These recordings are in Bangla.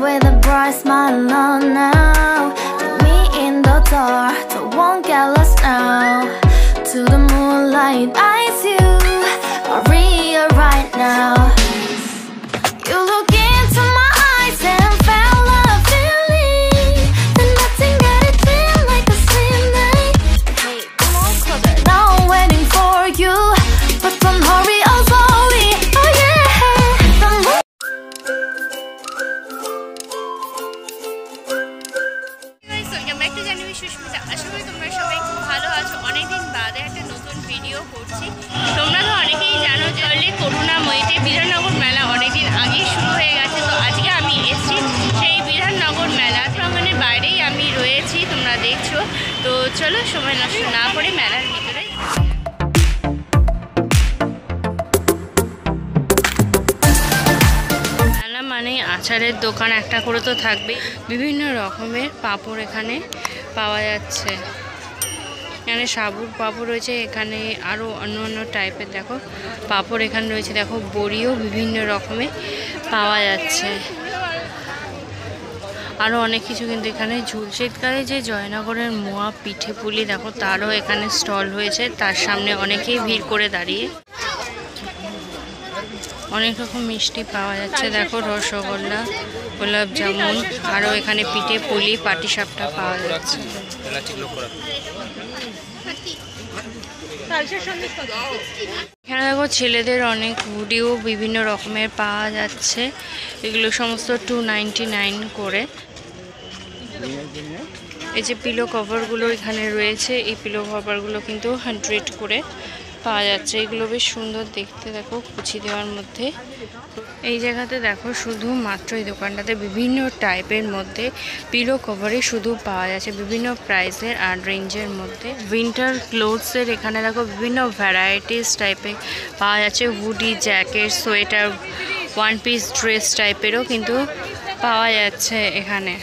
with a bright smile on now. Take me in the dark, so won't get lost now. To the moonlight, eyes you are real right now. You look into my eyes and felt a feeling that nothing got it feel like a same night. Hey, come on closer. Now I'm waiting for you, but don't hurry, oh slowly. Oh yeah. Welcome back to Jahnavi Susmita. আশা করি তোমরা সবাই খুব ভালো আছো। অনেকদিন বাদে একটা নতুন ভিডিও করছি। তোমরা তো অনেকেই জানো যে অলরেডি করুণাময়ীতে বিধাননগর মেলা অনেকদিন আগেই শুরু হয়ে গেছে। তো আজকে আমি এসেছি সেই বিধাননগর মেলা প্রাঙ্গণের বাইরেই আমি রয়েছি, তোমরা দেখছো। তো চলো সময় নষ্ট না করে মেলার ভিতরে। মেলা মানে আচারের দোকান একটা করে তো থাকবে, বিভিন্ন রকমের পাঁপড় এখানে পাওয়া যাচ্ছে। এখানে সাবুর পাঁপড় রয়েছে, এখানে আরও অন্য অন্য টাইপের দেখো পাঁপড় এখানে রয়েছে। দেখো বড়িও বিভিন্ন রকমের পাওয়া যাচ্ছে, আরও অনেক কিছু কিন্তু এখানে ঝুলছে। শীতকালে যে জয়নগরের মোয়া পিঠে পুলি দেখো তারও এখানে স্টল হয়েছে, তার সামনে অনেকেই ভিড় করে দাঁড়িয়ে। অনেক রকম মিষ্টি পাওয়া যাচ্ছে, দেখো রসগোল্লা, গোলাপ জামুন, আরও এখানে পিঠে পুলি পাটিসাপটা পাওয়া যাচ্ছে। এখানে দেখো ছেলেদের অনেক হুডিও বিভিন্ন রকমের পাওয়া যাচ্ছে, এগুলো সমস্ত 299 করে। এই যে পিলো কভারগুলো এখানে রয়েছে, এই পিলো কভারগুলো কিন্তু 100 করে পাওয়া যাচ্ছে। এগুলো বেশ সুন্দর দেখতে, দেখো কুচি দেওয়ার মধ্যে। এই জায়গাতে দেখো শুধুমাত্র এই দোকানটাতে বিভিন্ন টাইপের মধ্যে পিলো কভারই শুধু পাওয়া যাচ্ছে, বিভিন্ন প্রাইসের আর রেঞ্জের মধ্যে। উইন্টার ক্লোথসের এখানে দেখো বিভিন্ন ভ্যারাইটিস টাইপের পাওয়া যাচ্ছে, hoodie, jacket, sweater, one piece dress টাইপেরও কিন্তু পাওয়া যাচ্ছে এখানে।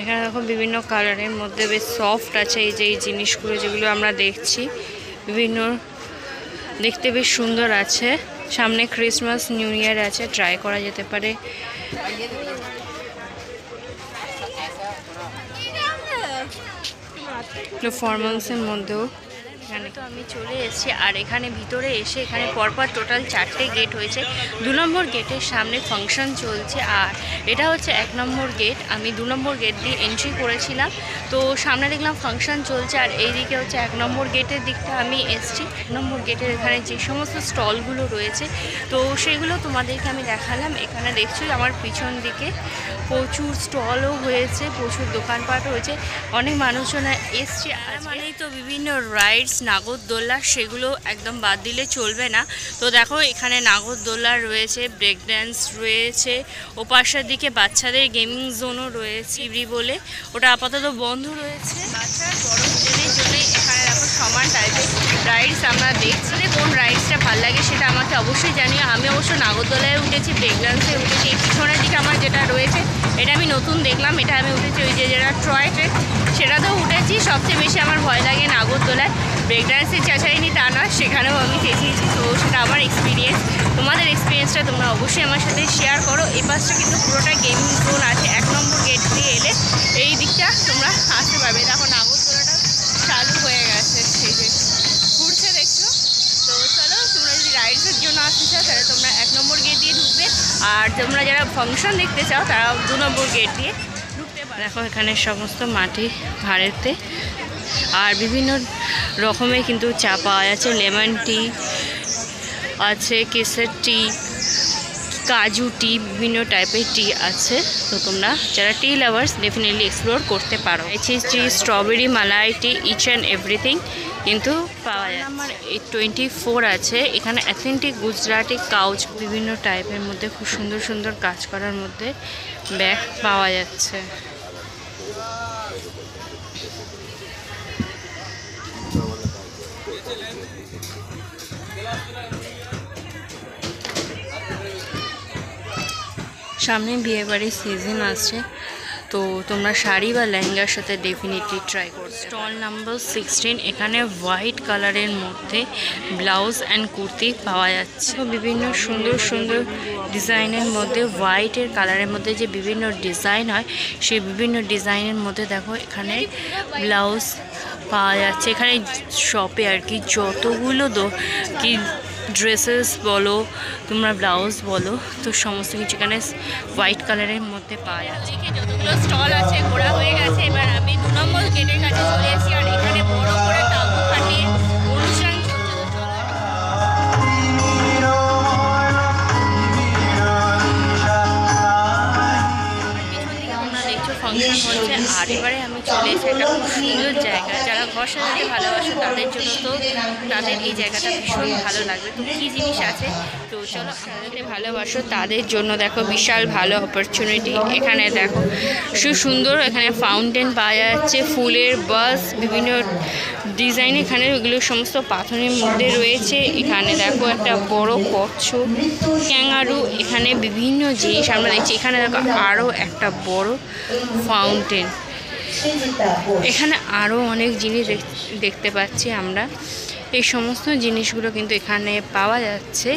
এখানে দেখো বিভিন্ন কালারের মধ্যে বেশ সফট আছে এই যে এই জিনিসগুলো যেগুলো আমরা দেখছি, বিভিন্ন দেখতে বেশ সুন্দর আছে। সামনে ক্রিসমাস নিউ ইয়ার আছে, ট্রাই করা যেতে পারে। ফর্মালসের মধ্যেও এখানে তো আমি চলে এসেছি। আর এখানে ভিতরে এসে এখানে পরপর টোটাল 4টে গেট হয়েছে। 2 নম্বর গেটের সামনে ফাংশন চলছে, আর এটা হচ্ছে 1 নম্বর গেট। আমি 2 নম্বর গেট দিয়ে এন্ট্রি করেছিলাম, তো সামনে দেখলাম ফাংশন চলছে। আর এই দিকে হচ্ছে 1 নম্বর গেটের দিকটা আমি এসেছি। 1 নম্বর গেটের এখানে যে সমস্ত স্টলগুলো রয়েছে তো সেগুলো তোমাদেরকে আমি দেখালাম। এখানে দেখছি আমার পিছন দিকে প্রচুর স্টলও হয়েছে, প্রচুর দোকানপাট হয়েছে, অনেক মানুষজন এসছে। আর মানেই তো বিভিন্ন রাইডস, নাগরদোল্লা, সেগুলো একদম বাদ দিলে চলবে না। তো দেখো এখানে নাগরদোল্লা রয়েছে, ব্রেক ড্যান্স রয়েছে, ওপাশের দিকে বাচ্চাদের গেমিং জোনও রয়েছে ইবরি বলে, ওটা আপাতত বন্ধ রয়েছে। বাচ্চার বড় দুজনের জন্যই এখানে দেখো সমান টাইপের রাইডস আমরা দেখছি। কোন রাইডসটা ভালো লাগে সেটা আমাকে অবশ্যই জানিও। আমি অবশ্য নাগরদোলায় উঠেছি, ব্রেক ড্যান্সে উঠেছি। এই পিছনের দিকে আমার যেটা রয়েছে এটা আমি নতুন দেখলাম, এটা আমি উঠেছি। ওই যে যেটা টয় ট্রেন সেটাতেও উঠেছি। সবচেয়ে বেশি আমার ভয় লাগে নাগরদোলায়। ব্রেক ড্যান্সে চেঁচাইনি তা নয়, সেখানেও আমি চেঁচিয়েছি। তো সেটা আমার এক্সপিরিয়েন্স। তোমাদের এক্সপিরিয়েন্সটা তোমরা অবশ্যই আমার সাথে শেয়ার করো। এই পাশটা কিন্তু পুরোটা গেমিং জোন আছে। 1 নম্বর গেট দিয়ে এলে এই দিকটা তোমরা আসতে পারবে। দেখো নাগরদোলাটা চালু হয়ে গেছে, সেই যে ঘুরছে দেখছো। তো চলো, তোমরা যদি রাইডসের জন্য আসতে চাও তাহলে তোমরা 1 নম্বর গেট দিয়ে ঢুকবে, আর তোমরা যারা ফাংশন দেখতে চাও তারা 2 নম্বর গেট দিয়ে ঢুকতে পারো। দেখো এখানে সমস্ত মাটি ভাড়েতে, আর বিভিন্ন রকমের কিন্তু চা পাওয়া যাচ্ছে। লেমন টি আছে, কেসের টি, কাজু টি, বিভিন্ন টাইপের টি আছে। তো তোমরা যারা টি লাভার্স ডেফিনেটলি এক্সপ্লোর করতে পারো। এইচ টি, স্ট্রবেরি, মালাই টি, ইচ অ্যান্ড এভরিথিং কিন্তু পাওয়া যায়। আমার 24 আছে। এখানে অথেন্টিক গুজরাটি কাউচ, বিভিন্ন টাইপের মধ্যে খুব সুন্দর সুন্দর কাজ করার মধ্যে ব্যাগ পাওয়া যাচ্ছে। সামনে বিয়েবাড়ির সিজন আসছে, তো তোমরা শাড়ি বা লেহেঙ্গার সাথে ডেফিনেটলি ট্রাই করবে। স্টল নাম্বার 16, এখানে হোয়াইট কালারের মধ্যে ব্লাউজ অ্যান্ড কুর্তি পাওয়া যাচ্ছে। বিভিন্ন সুন্দর সুন্দর ডিজাইনের মধ্যে হোয়াইটের কালারের মধ্যে যে বিভিন্ন ডিজাইন হয় সেই বিভিন্ন ডিজাইনের মধ্যে দেখো এখানে ব্লাউজ পাওয়া যাচ্ছে। এখানে শপে আর কি যতগুলো কি ড্রেসেস বলো তোমরা ব্লাউজ বলো তো সমস্ত কিছু এখানে হোয়াইট কালারের মধ্যে পাওয়া যাচ্ছে। যতগুলো স্টল আছে ঘোরা হয়ে গেছে, এবার আমি 2 নম্বর গেটের কাছে চলে এসেছি। আর এখানে বড় করে তাঁবু খাটিয়ে অনুষ্ঠান ফাংশন হচ্ছে। আর এবারে আমি চলে এসেছি একটা খুব সুন্দর জায়গা। যারা ঘর সাজাতে ভালোবাসে তাদের জন্য তো তাদের এই জায়গাটা ভীষণ ভালো লাগবে। তো কী জিনিস আছে তো চলো, সাজাতে ভালোবাসো তাদের জন্য দেখো বিশাল ভালো অপরচুনিটি। এখানে দেখো সুন্দর এখানে ফাউন্টেন পাওয়া যাচ্ছে, ফুলের বাস বিভিন্ন ডিজাইন এখানে ওগুলো সমস্ত পাথরের মধ্যে রয়েছে। এখানে দেখো একটা বড় কচ্ছপ, ক্যাঙ্গারু, এখানে বিভিন্ন জিনিস আমরা দেখছি। এখানে দেখো আরও একটা বড় ফাউন্টেন, এখানে আরও অনেক জিনিস দেখতে পাচ্ছি আমরা। এই সমস্ত জিনিসগুলো কিন্তু এখানে পাওয়া যাচ্ছে।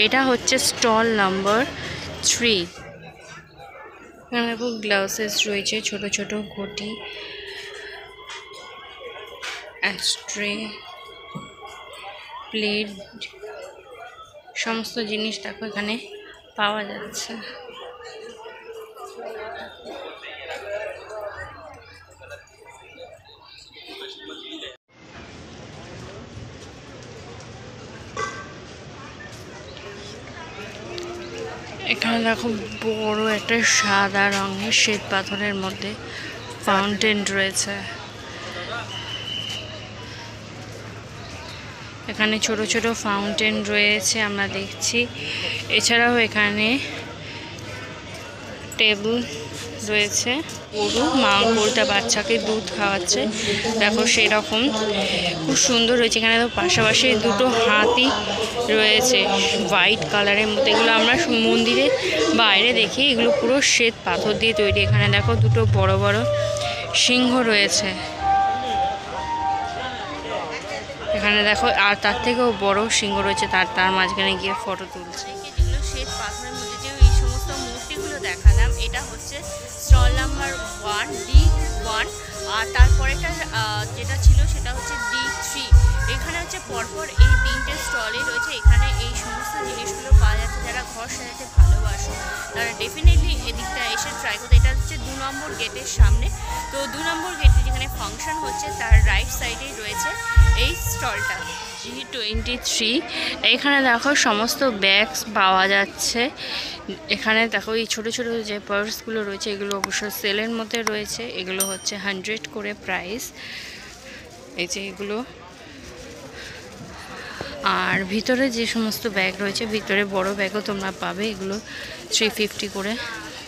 এটা হচ্ছে স্টল নাম্বার 3। এখানে দেখো গ্লাভসেস রয়েছে, ছোট ছোট ঘটি, অ্যাস্ট্রে, প্লেট, সমস্ত জিনিস দেখো এখানে পাওয়া যাচ্ছে। এখানে দেখো বড় একটা সাদা রঙের শ্বেত পাথরের মধ্যে ফাউন্টেন রয়েছে। এখানে ছোট ছোট ফাউন্টেন রয়েছে আমরা দেখছি। এছাড়াও এখানে টেবিল রয়েছে, গরু মা গরুটা বাচ্চাকে দুধ খাওয়াচ্ছে দেখো সেরকম খুব সুন্দর রয়েছে। এখানে তো পাশাপাশি দুটো হাতি রয়েছে হোয়াইট কালারের মধ্যে, এগুলো আমরা মন্দিরের বাইরে দেখি, এগুলো পুরো শ্বেত পাথর দিয়ে তৈরি। এখানে দেখো দুটো বড় বড় সিংহ রয়েছে। এখানে দেখো আর তার থেকেও বড় সিংহ রয়েছে, তার মাঝখানে গিয়ে ফটো তুলছে। যেগুলো শ্বেত পাথরের মধ্যে যে এই সমস্ত মূর্তিগুলো দেখালাম এটা হচ্ছে স্টল নাম্বার 1 D1। আর তারপরেটা যেটা ছিল সেটা হচ্ছে D3। এখানে হচ্ছে পরপর এই 3টে স্টলে রয়েছে। এখানে এই সমস্ত জিনিসগুলো পাওয়া যাচ্ছে। যারা ঘর সাজাতে ভালোবাসো তারা ডেফিনেটলি এদিকটা এসে ট্রাই করতে। এটা হচ্ছে 2 নম্বর গেটের সামনে। তো 2 নম্বর গেটে যেখানে ফাংশন হচ্ছে তার রাইট সাইডেই রয়েছে এই স্টলটা G23। এখানে দেখো সমস্ত ব্যাগস পাওয়া যাচ্ছে। এখানে দেখো এই ছোটো ছোটো যে পার্সগুলো রয়েছে এগুলো অবশ্য সেলের মধ্যে রয়েছে। এগুলো হচ্ছে 100 করে প্রাইস, এই যে এগুলো। আর ভিতরে যে সমস্ত ব্যাগ রয়েছে, ভিতরে বড় ব্যাগও তোমরা পাবে, এগুলো 350 করে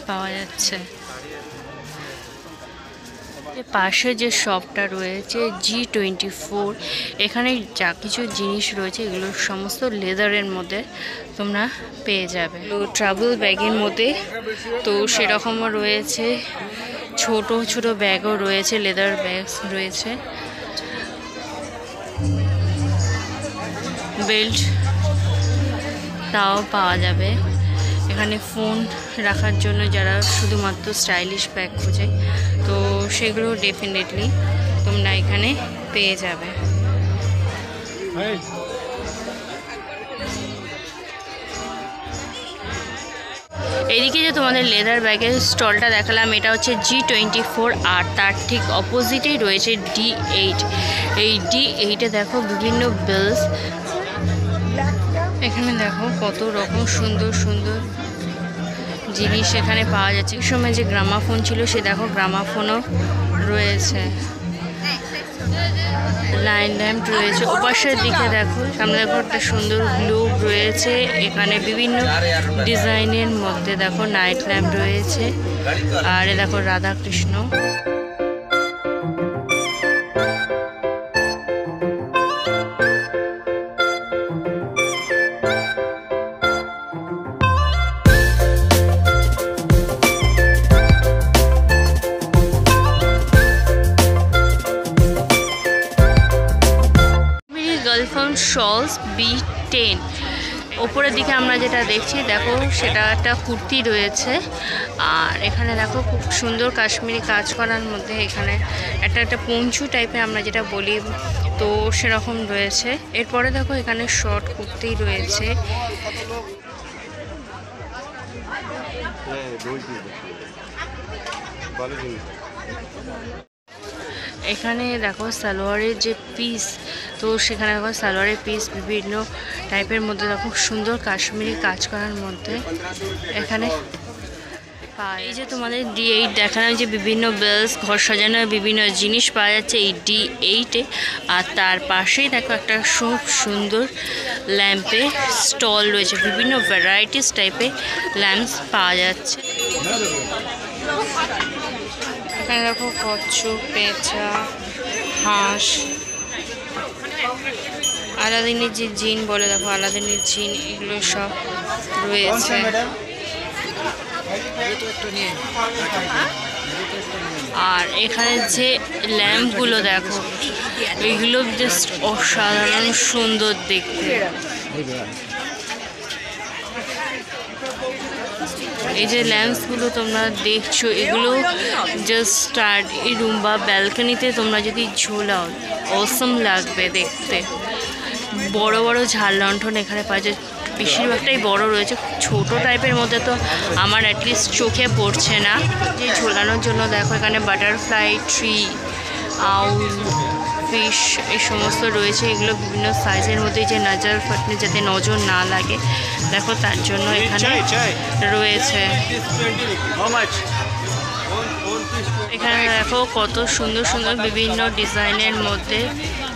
পাওয়া যাচ্ছে। পাশে যে শপটা রয়েছে G24, এখানে যা কিছু জিনিস রয়েছে এগুলো সমস্ত লেদারের মধ্যে তোমরা পেয়ে যাবে। তো ট্রাভেল ব্যাগের মধ্যে তো সেরকমও রয়েছে, ছোট ছোট ব্যাগও রয়েছে, লেদার ব্যাগ রয়েছে, বেল্ট তাও পাওয়া যাবে। এখানে ফোন রাখার জন্য যারা শুধুমাত্র স্টাইলিশ ব্যাগ খোঁজে তো সেগুলো ডেফিনেটলি তোমরা এখানে পেয়ে যাবে। এদিকে যে তোমাদের লেদার ব্যাগের স্টলটা দেখালাম এটা হচ্ছে G24। আর তার ঠিক অপোজিটেই রয়েছে D8। এই D8-এ দেখো বিভিন্ন বেলস, এখানে দেখো কত রকম সুন্দর সুন্দর জিনিস এখানে পাওয়া যাচ্ছে। এক সময় যে গ্রামাফোন ছিল সে দেখো গ্রামাফোনও রয়েছে, লাইন ল্যাম্প রয়েছে। ওপাশের দিকে দেখো সামনে দেখো একটা সুন্দর গ্লোব রয়েছে। এখানে বিভিন্ন ডিজাইনের মধ্যে দেখো নাইট ল্যাম্প রয়েছে। আর এ দেখো রাধা কৃষ্ণ। B10। ওপরের দিকে আমরা যেটা দেখছি দেখো সেটা একটা কুর্তি রয়েছে, আর এখানে দেখো খুব সুন্দর কাশ্মীরি কাজ করার মধ্যে এখানে একটা পঞ্চু টাইপের আমরা যেটা বলি তো সেরকম রয়েছে। এরপরে দেখো এখানে শর্ট কুর্তি রয়েছে। এখানে দেখো সালোয়ারের যে পিস, তো সেখানে দেখো সালোয়ারের পিস বিভিন্ন টাইপের মধ্যে দেখো সুন্দর কাশ্মীরি কাজ করার মধ্যে এখানে এই যে তোমাদের D8 দেখানো যে বিভিন্ন বেলস, ঘর সাজানোর বিভিন্ন জিনিস পাওয়া যাচ্ছে এই D8-এ। আর তার পাশেই দেখো একটা খুব সুন্দর ল্যাম্পের স্টল রয়েছে, বিভিন্ন ভ্যারাইটিস টাইপের ল্যাম্পস পাওয়া যাচ্ছে। এখানে দেখো কচ্ছপ, পেঁচা, হাঁস, আলাদিনের যে জিন বলে দেখো আলাদিনের জিন, এগুলো সব রয়েছে। আর এখানে যে ল্যাম্পগুলো দেখো এগুলো জাস্ট অসাধারণ সুন্দর দেখতে। এই যে ল্যাম্পসগুলো তোমরা দেখছো এগুলো জাস্ট স্টাডি রুম বা ব্যালকনিতে তোমরা যদি ঝোলাও অসম লাগবে দেখতে। বড় বড় ঝাল লণ্ঠন এখানে পাওয়া যায়, বেশিরভাগটাই বড় রয়েছে, ছোট টাইপের মধ্যে তো আমার অ্যাটলিস্ট চোখে পড়ছে না। যে ঝোলানোর জন্য দেখো এখানে বাটারফ্লাই, ট্রি, আউল, ফিশ এই সমস্ত রয়েছে। এগুলো বিভিন্ন সাইজের মধ্যে যে নজর ফাটনে যাতে নজর না লাগে দেখো তার জন্য এখানে রয়েছে। এখানে দেখো কত সুন্দর সুন্দর বিভিন্ন ডিজাইনের মধ্যে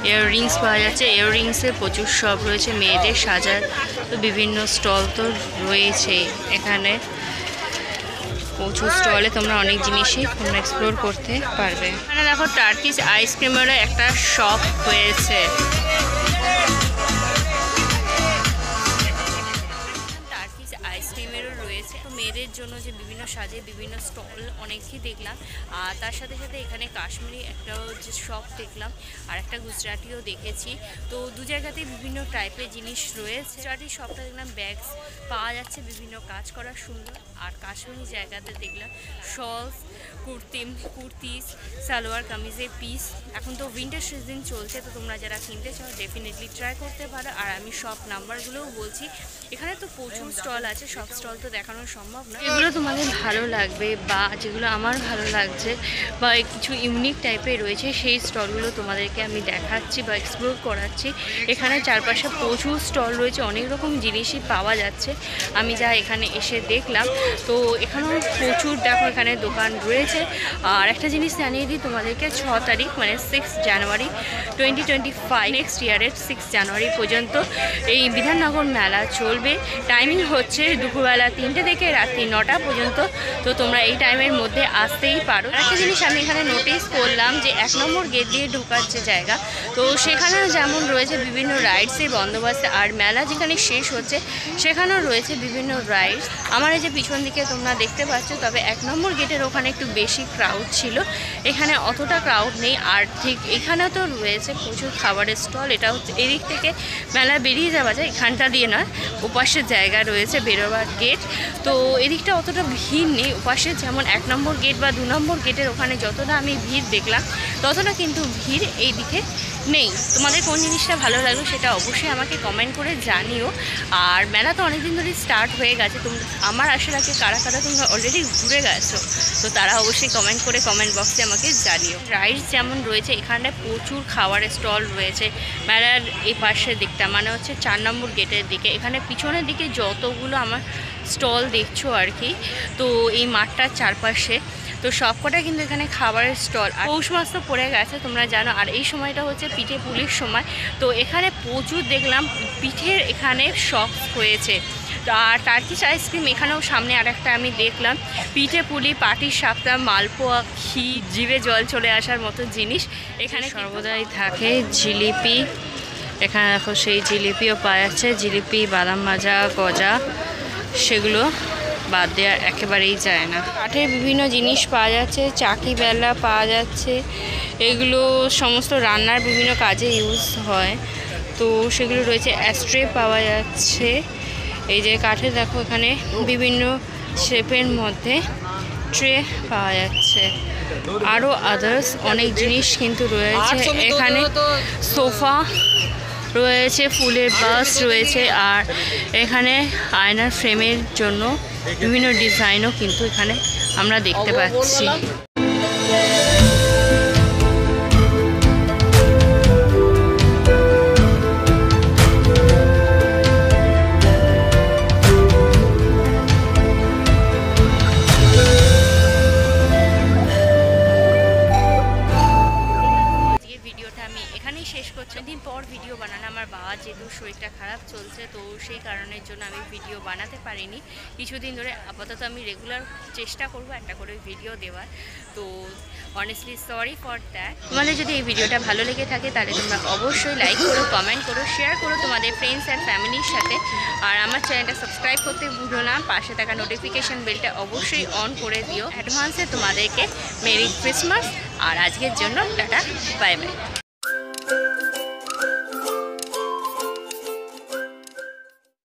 ইয়াররিংস পাওয়া যাচ্ছে। ইয়াররিংসে প্রচুর সব রয়েছে, মেয়েদের সাজার তো বিভিন্ন স্টল তো রয়েছে এখানে। প্রচুর স্টলে তোমরা অনেক জিনিসই তোমরা এক্সপ্লোর করতে পারবে। এখানে দেখো টার্কিশ আইসক্রিমেরও একটা শপ হয়েছে। আইসক্রিমেরও রয়েছে, তো মেয়েদের জন্য যে বিভিন্ন সাজে বিভিন্ন স্টল অনেকই দেখলাম। আর তার সাথে সাথে এখানে কাশ্মীরি একটা যে শপ দেখলাম, আর একটা গুজরাটিও দেখেছি। তো দু জায়গাতেই বিভিন্ন টাইপের জিনিস রয়েছে। গুজরাটি শপটা দেখলাম ব্যাগস পাওয়া যাচ্ছে বিভিন্ন কাজ করা সুন্দর, আর কাশ্মীরি জায়গাতে দেখলাম শলস, কুর্তিস, সালোয়ার কামিজের পিস। এখন তো উইন্টার সিজন চলছে, তো তোমরা যারা কিনতে চাও ডেফিনেটলি ট্রাই করতে পারো। আর আমি সব নাম্বারগুলোও বলছি, এখানে তো প্রচুর স্টল আছে, সব স্টল তো দেখানো সম্ভব না। এগুলো তোমাদের ভালো লাগবে বা যেগুলো আমার ভালো লাগছে বা কিছু ইউনিক টাইপের রয়েছে সেই স্টলগুলো তোমাদেরকে আমি দেখাচ্ছি বা এক্সপ্লোর করাচ্ছি। এখানে চারপাশে প্রচুর স্টল রয়েছে, অনেক রকম জিনিসই পাওয়া যাচ্ছে আমি যা এখানে এসে দেখলাম। তো এখানেও প্রচুর দেখো এখানে দোকান রয়েছে। আর একটা জিনিস জানিয়ে দিই তোমাদেরকে, 6 তারিখ মানে 6 জানুয়ারি 2025 নেক্সট ইয়ারের 6 জানুয়ারি পর্যন্ত এই বিধাননগর মেলা চলবে। টাইমিং হচ্ছে দুপুরবেলা 3টে থেকে রাত্রি 9টা পর্যন্ত। তো তোমরা এই টাইমের মধ্যে আসতেই পারো। একটা জিনিস আমি এখানে নোটিস করলাম যে 1 নম্বর গেট দিয়ে ঢোকার যে জায়গা, তো সেখানে যেমন রয়েছে বিভিন্ন রাইডসের বন্দোবস্ত, আর মেলা যেখানে শেষ হচ্ছে সেখানেও রয়েছে বিভিন্ন রাইডস। আমার এই যে পিছন দিকে তোমরা দেখতে পাচ্ছ, তবে 1 নম্বর গেটের ওখানে একটু বেশি ক্রাউড ছিল, এখানে অতটা ক্রাউড নেই। আর ঠিক এখানেও তো রয়েছে প্রচুর খাবারের স্টল। এটা হচ্ছে এদিক থেকে মেলা বেরিয়ে যাওয়া যায়, এখানটা দিয়ে নয়, ওপাশের জায়গা রয়েছে বেরোবার গেট। তো এদিকটা অতটা ভিড় নেই, ওপাশে যেমন 1 নম্বর গেট বা 2 নম্বর গেটের ওখানে যতটা আমি ভিড় দেখলাম ততটা কিন্তু ভিড় এই দিকে নেই। তোমাদের কোন জিনিসটা ভালো লাগলো সেটা অবশ্যই আমাকে কমেন্ট করে জানিও। আর মেলা তো অনেকদিন ধরে স্টার্ট হয়ে গেছে, তোমরা আমার আসার আগে কারা কারা তোমরা অলরেডি ঘুরে গেছো তো তারা অবশ্যই কমেন্ট করে কমেন্ট বক্সে আমাকে জানিও। রাইডস যেমন রয়েছে, এখানে প্রচুর খাবারের স্টল রয়েছে মেলার এই পাশের দিকটা, মানে হচ্ছে 4 নম্বর গেটের দিকে। এখানে পিছনের দিকে যতগুলো আমার স্টল দেখছো আর কি, তো এই মাঠটার চারপাশে তো সবকটা কিন্তু এখানে খাবারের স্টল। আর পৌষ মাস তো পড়ে গেছে তোমরা জানো, আর এই সময়টা হচ্ছে পিঠে পুলির সময়। তো এখানে প্রচুর দেখলাম পিঠের এখানে শপ হয়েছে। আর টার্কিশ আইসক্রিম এখানেও সামনে আর একটা আমি দেখলাম, পিঠে পুলি, পাটির সাপটা, মালপোয়া, ঘি, জিভে জল চলে আসার মতো জিনিস এখানে সর্বদাই থাকে। জিলিপি, এখানে দেখো সেই জিলিপিও পাওয়া যাচ্ছে, জিলিপি, বাদাম ভাজা, গজা, সেগুলো বাদ দেওয়া একেবারেই যায় না। কাঠের বিভিন্ন জিনিস পাওয়া যাচ্ছে, চাকি বেলা পাওয়া যাচ্ছে, এগুলো সমস্ত রান্নার বিভিন্ন কাজে ইউজ হয়। তো সেগুলো রয়েছে। অ্যাস্ট্রে পাওয়া যাচ্ছে, এই যে কাঠে দেখো এখানে বিভিন্ন শেপের মধ্যে ট্রে পাওয়া যাচ্ছে, আরও আদার্স অনেক জিনিস কিন্তু রয়েছে এখানে। সোফা রয়েছে, ফুলের বাস রয়েছে, আর এখানে আয়নার ফ্রেমের জন্য বিভিন্ন ডিজাইনও কিন্তু এখানে আমরা দেখতে পাচ্ছি। শেষ করছি। দিন পর ভিডিও বানানো, আমার বাবার যেহেতু শরীরটা খারাপ চলছে, তো সেই কারণের জন্য আমি ভিডিও বানাতে পারিনি কিছুদিন ধরে। আপাতত আমি রেগুলার চেষ্টা করব একটা করে ভিডিও দেওয়ার, তো অনেস্টলি সরি ফর দ্যাট। তোমাদের যদি এই ভিডিওটা ভালো লেগে থাকে তাহলে তোমরা অবশ্যই লাইক করো, কমেন্ট করো, শেয়ার করো তোমাদের ফ্রেন্ডস অ্যান্ড ফ্যামিলির সাথে। আর আমার চ্যানেলটা সাবস্ক্রাইব করতে ভুলো না, পাশে থাকা নোটিফিকেশান বেলটা অবশ্যই অন করে দিও। অ্যাডভান্সে তোমাদেরকে মেরি ক্রিসমাস, আর আজকের জন্য টাটা, বাই বাই।